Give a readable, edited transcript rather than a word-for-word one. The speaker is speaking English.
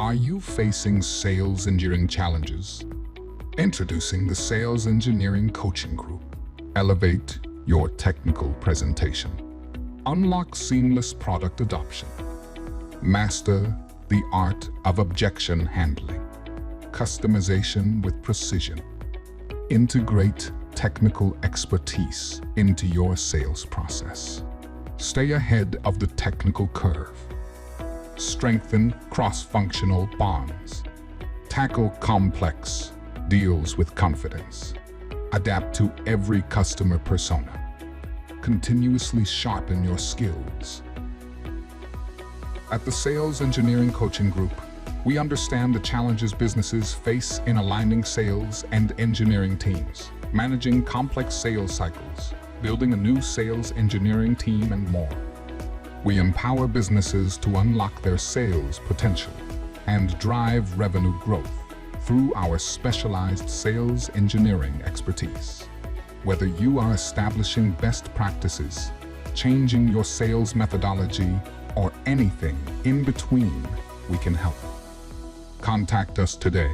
Are you facing sales engineering challenges? Introducing the Sales Engineering Coaching Group. Elevate your technical presentation. Unlock seamless product adoption. Master the art of objection handling. Customization with precision. Integrate technical expertise into your sales process. Stay ahead of the technical curve. Strengthen cross-functional bonds. Tackle complex deals with confidence. Adapt to every customer persona. Continuously sharpen your skills. At the Sales Engineering Coaching Group, we understand the challenges businesses face in aligning sales and engineering teams, managing complex sales cycles, building a new sales engineering team, and more. We empower businesses to unlock their sales potential and drive revenue growth through our specialized sales engineering expertise. Whether you are establishing best practices, changing your sales methodology, or anything in between, we can help. Contact us today.